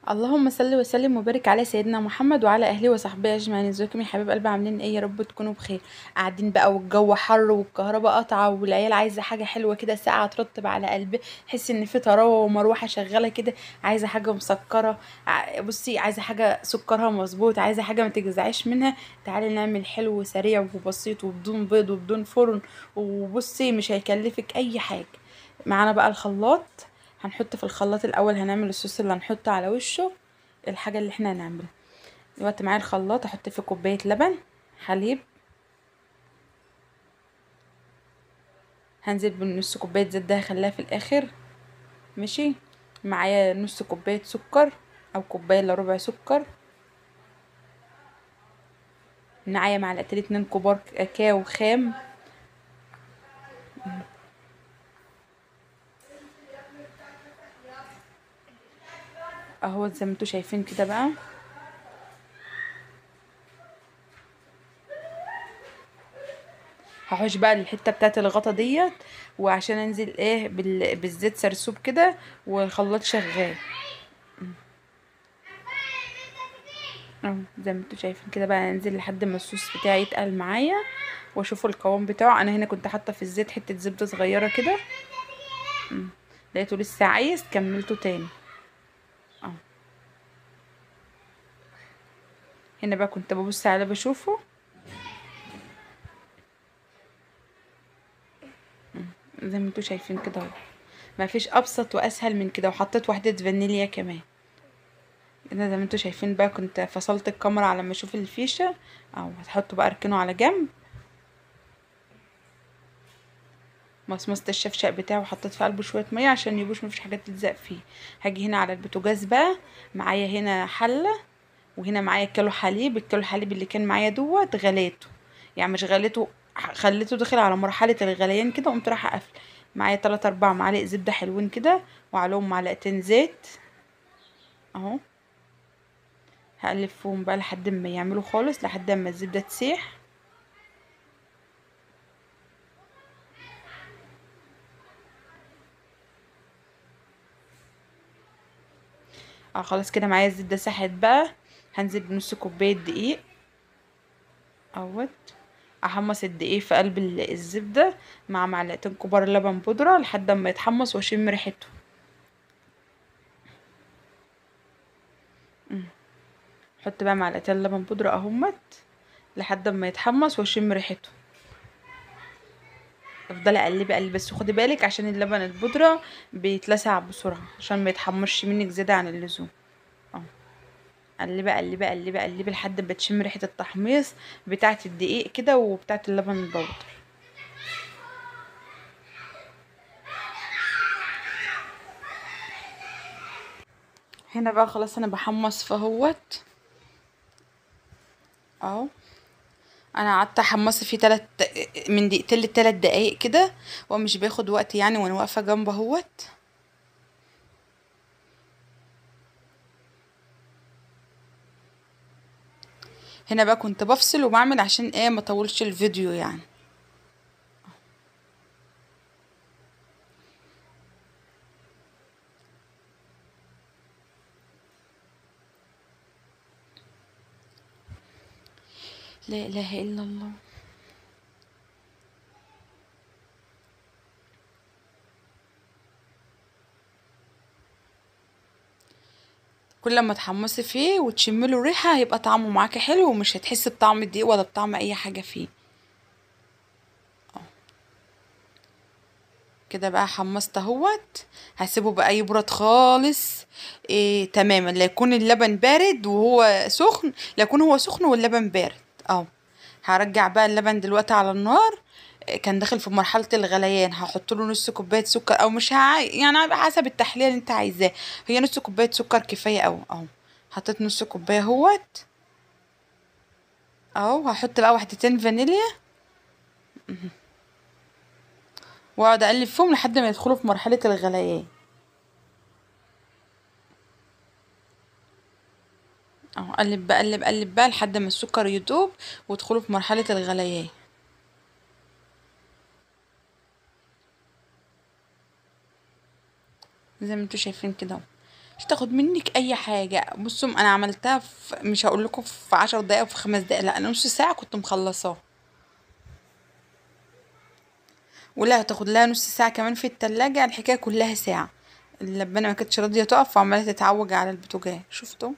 اللهم صل وسلم وبارك على سيدنا محمد وعلى اهله وصحبه اجمعين. ازيكم يا حبيب قلبي؟ عاملين ايه؟ يا رب تكونوا بخير. قاعدين بقى والجو حر والكهرباء قطعه والعيال عايزه حاجه حلوه كده ساقعه ترطب على قلبي، تحس ان في طراوه ومروحه شغاله كده. عايزه حاجه مسكره. بصي، عايزه حاجه سكرها مظبوط، عايزه حاجه ما تجزعيش منها. تعالي نعمل حلو سريع وبسيط وبدون بيض وبدون فرن. وبصي مش هيكلفك اي حاجه. معانا بقى الخلاط. هنحط في الخلاط الاول، هنعمل الصوص اللي هنحطه على وشه. الحاجة اللي احنا هنعملها دلوقتي، معايا الخلاط، احط فيه كوباية لبن، حليب، هنزل بنص كوباية زيت، ده هخليها في الاخر. ماشي. معايا نص كوباية سكر او كوباية الا ربع سكر. معايا معلقتين 2 كبار كاكاو خام. اهو زي ما انتوا شايفين كده بقى. هحوش بقى الحتة بتاعت الغطا ديت، وعشان انزل ايه بالزيت سرسوب كده، والخلاط شغال. اهو زي ما انتوا شايفين كده بقى، انزل لحد ما الصوص بتاعي يتقل معايا، واشوف القوام بتاعه. انا هنا كنت حاطه في الزيت حته زبده صغيره كده. لقيته لسه عايز، كملته تاني. اه. هنا بقى كنت ببص عليه بشوفه. زي ما انتوا شايفين كده اهو. ما فيش ابسط واسهل من كده، وحطيت واحده فانيليا كمان. هنا زي ما انتوا شايفين بقى، كنت فصلت الكاميرا على ما اشوف الفيشه. او هتحطه بقى، اركنه على جنب. مصمصة الشفشق بتاعه، وحطيت في قلبه شويه ميه عشان يبوش، مفيش حاجات تلزق فيه. هاجي هنا على البوتاجاز بقى. معايا هنا حله، وهنا معايا كيلو حليب. الكيلو حليب اللي كان معايا دوت غليته، يعني مش غليته، خليته داخل على مرحله الغليان كده، قمت رايحه قافله. معايا 3 4 معالق زبده حلوين كده، وعليهم معلقتين زيت. اهو. هقلب فيهم بقى لحد ما يعملوا خالص، لحد ما الزبده تسيح. اه خلاص كده معايا الزبده ساحت بقى. هنزل بنص كوبايه دقيق. اهوت. احمص الدقيق في قلب الزبده، مع معلقتين كبار لبن بودره، لحد ما يتحمص واشم ريحته. حط بقى معلقتين لبن بودره اهمت، لحد ما يتحمص واشم ريحته. افضلي اقلبي اقلبي، بس خدي بالك عشان اللبن البودره بيتلسع بسرعه، عشان ما يتحمرش منك زياده عن اللزوم. اه. قلبي قلبي قلبي قلبي لحد ما تشم ريحه التحميص بتاعه الدقيق كده، وبتاعه اللبن البودر. هنا بقى خلاص انا بحمص فهوت. اهو. انا قعدت احمص فيه من دقيقتين ل3 دقايق كده، ومش بياخد وقت يعني، وانا واقفه جنبه اهوت. هنا بقى كنت بفصل وبعمل عشان ايه ما اطولش الفيديو يعني. لا اله الا الله. كل ما تحمصي فيه وتشمي له ريحه، هيبقى طعمه معاكي حلو، ومش هتحسي بطعم الدقيق ولا بطعم اي حاجه فيه. كده بقى حمصت اهوت. هسيبه بقى يبرد خالص. تماما، لا يكون اللبن بارد وهو سخن، لا يكون هو سخن واللبن بارد. اه. هرجع بقى اللبن دلوقتي على النار. كان داخل في مرحلة الغليان، هحط له نص كوباية سكر، او مش يعني على حسب التحلية اللي انت عايزاه. هي نص كوباية سكر كفاية اوي اهو. حطيت نص كوباية اهوت. اهو هحط بقى واحدتين فانيليا، واقعد اقلب فيهم لحد ما يدخلوا في مرحلة الغليان. اهو قلب بقى قلب قلب بقى لحد ما السكر يدوب، ويدخلوا في مرحلة الغليان. زي ما انتوا شايفين كده اهو. مش تاخد منك اي حاجه. بصوا انا عملتها في، مش هقول لكم في 10 دقايق او في 5 دقايق، لا انا نص ساعه كنت مخلصاه. ولا هتاخد لها نص ساعه كمان في التلاجة، الحكايه كلها ساعه. اللبانه ما كانتش راضيه تقف وعماله تتعوج على البوتاجاز، شفتوا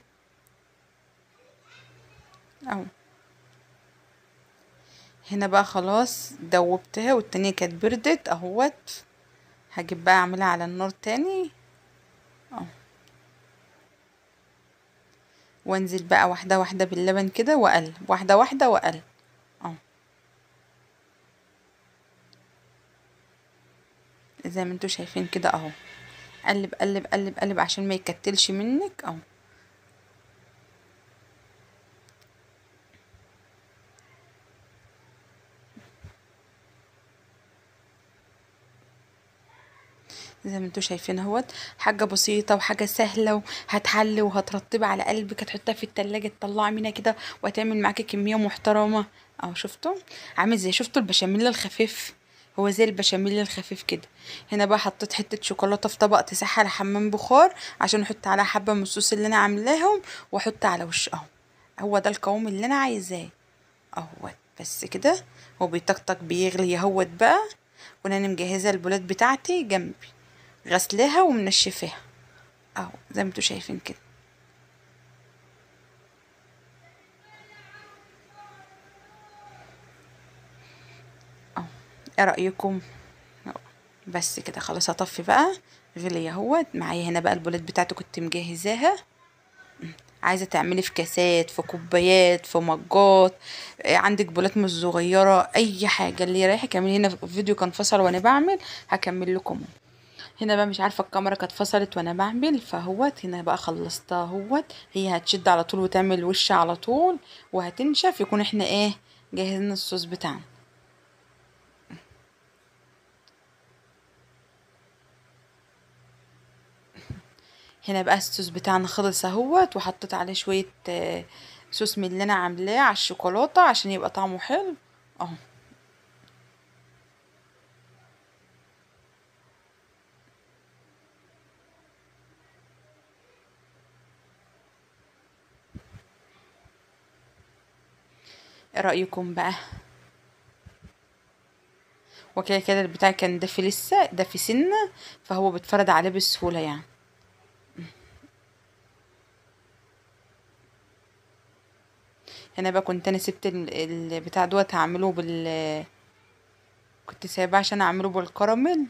اهو. هنا بقى خلاص دوبتها والتانية كانت بردت اهوت. هجيب بقى اعملها على النار تاني اهو، وانزل بقى واحده واحده باللبن كده واقلب، واحده واحده واقلب اهو، زي ما انتوا شايفين كده اهو. قلب قلب قلب قلب عشان ما يكتلش منك اهو. زي ما انتوا شايفين اهوت. حاجه بسيطه وحاجه سهله وهتحلي وهترطبي على قلبك، هتحطها في التلاجة تطلعي منها كده وهتعمل معاكي كميه محترمه اهو. شفتوا عامل زي، شفتوا البشاميل الخفيف؟ هو زي البشاميل الخفيف كده. هنا بقى حطيت حته شوكولاته في طبق تسحر على حمام بخار عشان احط عليها حبه من الصوص اللي انا عاملاهم واحط على وش اهو. هو ده القوام اللي انا عايزاه اهوت. بس كده هو بيطقطق بيغلي اهوت بقى. وانا مجهزه البولات بتاعتي جنبي، غسلاها ومنشفاها اهو زي ما انتوا شايفين كده اهو. ايه رأيكم؟ أهو. بس كده خلاص هطفي بقى. غلي اهوت معايا. هنا بقى البولات بتاعتي كنت مجهزاها. عايزه تعملي في كاسات، في كوبايات، في مجات، عندك بولات مش صغيره، اي حاجه اللي يريحك اعملي. هنا الفيديو كان فصل وانا بعمل، هكمل لكم. هنا بقى مش عارفه الكاميرا كانت فصلت وانا بعمل، فهوت هنا بقى خلصتها اهوت. هي هتشد على طول وتعمل وش على طول وهتنشف، يكون احنا ايه جهزنا الصوص بتاعنا. هنا بقى الصوص بتاعنا خلص اهوت، وحطيت عليه شويه صوص من اللي انا عاملاه على الشوكولاته عشان يبقى طعمه حلو اهو. ايه رايكم بقى؟ وكده كده البتاع كان دافي، لسه دافي سنه، فهو بيتفرد عليه بسهوله يعني. هنا بقى كنت انا سبت البتاع دوت هعمله كنت سايباه عشان اعمله بالكراميل.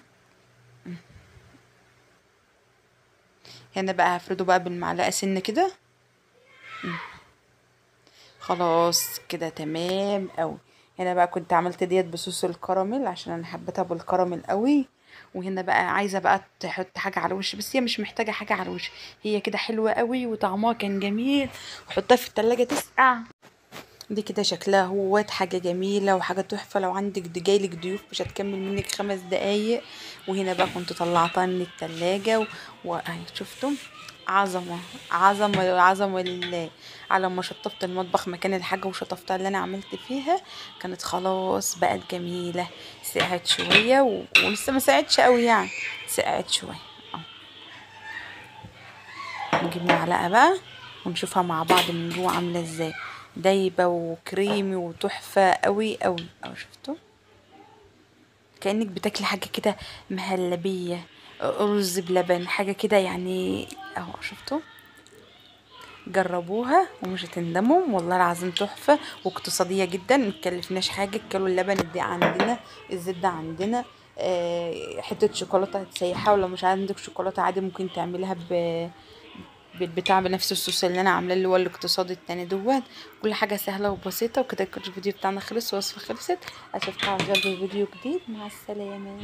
هنا بقى هفرده بقى بالمعلقه سن كده. خلاص كده تمام قوي. هنا بقى كنت عملت ديت بصوص الكراميل عشان انا حبيتها بالكراميل قوي. وهنا بقى عايزه بقى تحط حاجه على الوش، بس هي مش محتاجه حاجه على الوش، هي كده حلوه قوي وطعمها كان جميل. وحطها في التلاجة تسقع. دي كده شكلها هوت حاجة جميلة وحاجة تحفة. لو عندك جايلك ضيوف مش هتكمل منك 5 دقايق. وهنا بقى كنت طلعتها من التلاجة واهي شفتم. عظمة عظمة عظمة لله. على ما شطفت المطبخ مكان الحاجة وشطفتها اللي انا عملت فيها، كانت خلاص بقت جميلة. سقعت شوية ولسه ما سقعتش قوي يعني، سقعت شوية اهو. نجيب معلقة بقى ونشوفها مع بعض من جوه عاملة ازاي. دايبة وكريمي وتحفة قوي قوي اهو. شفتوا كأنك بتاكلي حاجة كده مهلبية، رز بلبن حاجة كده يعني اهو. شفتوا جربوها ومش هتندموا والله العظيم. تحفة واقتصادية جدا، متكلفناش حاجة. كيلو اللبن دي عندنا، الزيت ده عندنا، حتة شوكولاتة هتسيحها، ولو مش عندك شوكولاتة عادي ممكن تعمليها بالبتاع بنفس الصوص اللي انا عاملاه اللي هو الاقتصادي التاني دوت. كل حاجه سهله وبسيطه. وكده الفيديو بتاعنا خلص، وصفه خلصت. اشوفكم على خير في فيديو جديد. مع السلامه.